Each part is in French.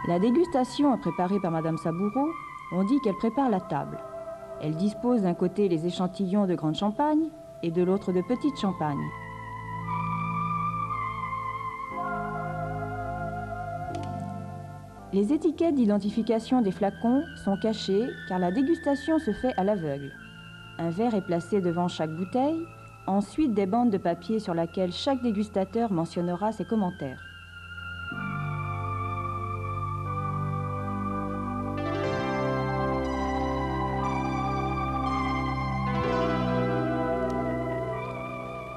La dégustation est préparée par Madame Saboureau. On dit qu'elle prépare la table. Elle dispose d'un côté les échantillons de grande champagne et de l'autre de petite champagne. Les étiquettes d'identification des flacons sont cachées car la dégustation se fait à l'aveugle. Un verre est placé devant chaque bouteille, ensuite des bandes de papier sur lesquelles chaque dégustateur mentionnera ses commentaires.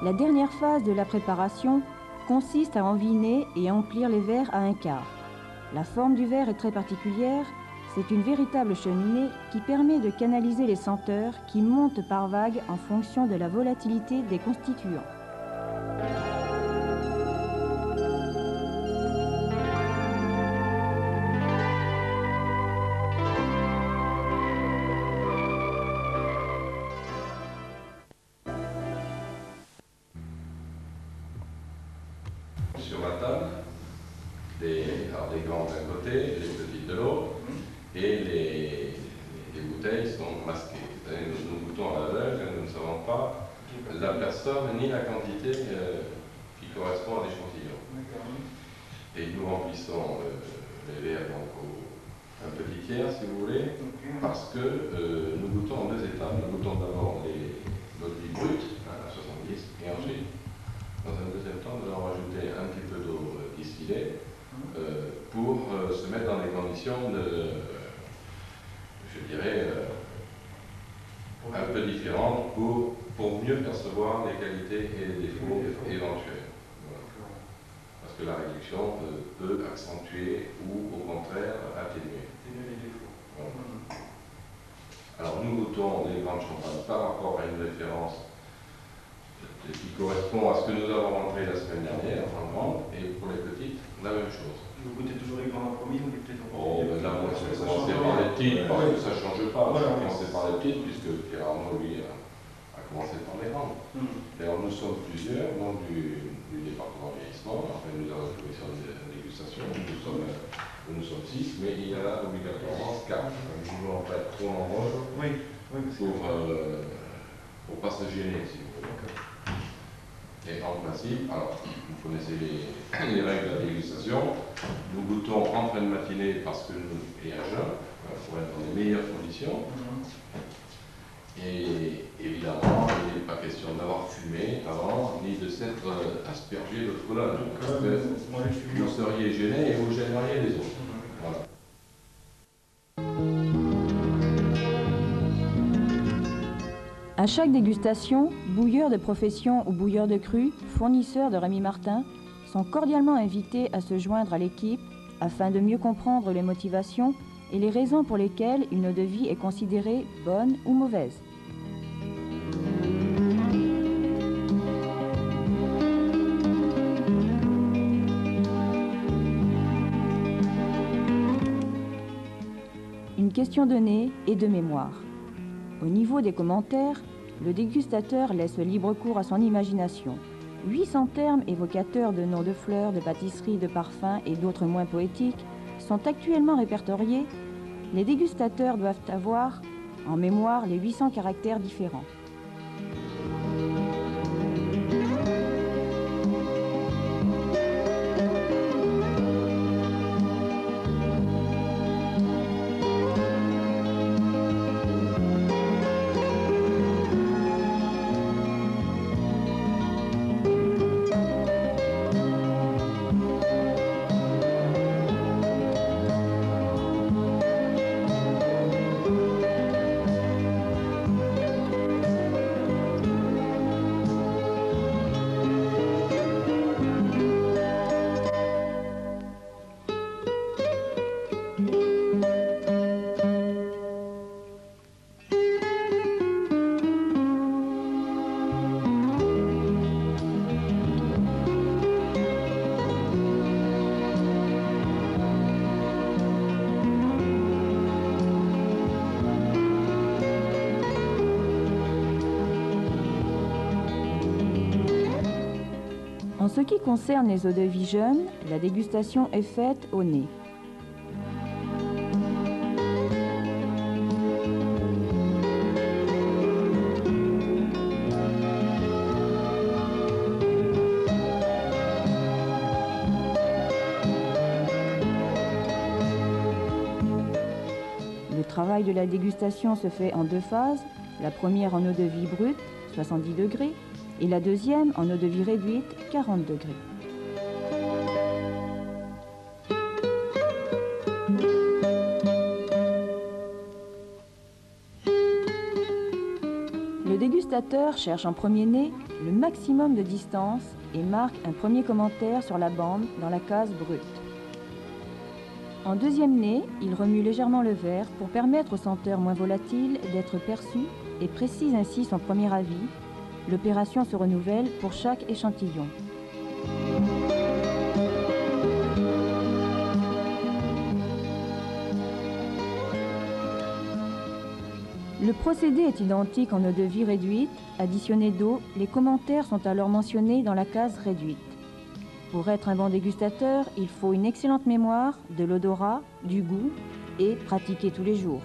La dernière phase de la préparation consiste à enviner et emplir les verres à un quart. La forme du verre est très particulière. C'est une véritable cheminée qui permet de canaliser les senteurs qui montent par vagues en fonction de la volatilité des constituants. Sur la table, des grands d'un côté, les petites de l'autre, et les bouteilles sont masquées. Nous goûtons à l'aveugle et nous ne savons pas la personne ni la quantité qui correspond à l'échantillon. Et nous remplissons les verres donc un petit tiers, si vous voulez, parce que nous goûtons en deux étapes. Nous goûtons d'abord l'eau de vie brute à 70 et ensuite, dans un deuxième temps, nous allons rajouter un petit peu d'eau distillée pour se mettre dans les conditions de, je dirais, un peu différentes pour mieux percevoir les qualités et les défauts éventuels. Voilà. Parce que la réduction peut accentuer ou au contraire atténuer les défauts. Voilà. Alors nous goûtons les grandes champagnes par rapport à une référence qui correspond à ce que nous avons rentré la semaine dernière en grande, et pour les petites, la même chose. Vous goûtez toujours les grands en premier ou les petites en Oh, premier? ben là, moi, je vais commencer par les petites, parce que ça ne change pas. Je vais commencer par les petites, puisque Pierre Arnaud, lui, a commencé par les grandes. Alors, nous sommes plusieurs, donc du département vieillissement, enfin, nous avons la commission de dégustation, nous sommes 6, mais il y en a obligatoirement 4. Nous ne voulons pas être trop nombreux pour ne pas se gêner, si vous voulez. Et en principe, alors, vous connaissez les règles de la dégustation, nous goûtons en fin de matinée parce que et à jeun, pour être dans les meilleures conditions. Et évidemment, il n'est pas question d'avoir fumé avant, ni de s'être aspergé de collage, parce que vous seriez gêné et vous gêneriez les autres. Voilà. À chaque dégustation, bouilleurs de profession ou bouilleurs de cru, fournisseurs de Rémy Martin, sont cordialement invités à se joindre à l'équipe afin de mieux comprendre les motivations et les raisons pour lesquelles une eau de vie est considérée bonne ou mauvaise. Une question de nez et de mémoire. Au niveau des commentaires, le dégustateur laisse libre cours à son imagination. 800 termes évocateurs de noms de fleurs, de pâtisseries, de parfums et d'autres moins poétiques sont actuellement répertoriés. Les dégustateurs doivent avoir en mémoire les 800 caractères différents. En ce qui concerne les eaux de vie jeunes, la dégustation est faite au nez. travail de la dégustation se fait en 2 phases, la première en eau-de-vie brute, 70 degrés, et la deuxième en eau-de-vie réduite, 40 degrés. Le dégustateur cherche en premier nez le maximum de distance et marque un premier commentaire sur la bande dans la case brute. En deuxième nez, il remue légèrement le verre pour permettre aux senteurs moins volatiles d'être perçues et précise ainsi son premier avis. L'opération se renouvelle pour chaque échantillon. Le procédé est identique en eau-de-vie réduite. Additionné d'eau, les commentaires sont alors mentionnés dans la case réduite. Pour être un bon dégustateur, il faut une excellente mémoire, de l'odorat, du goût et pratiquer tous les jours.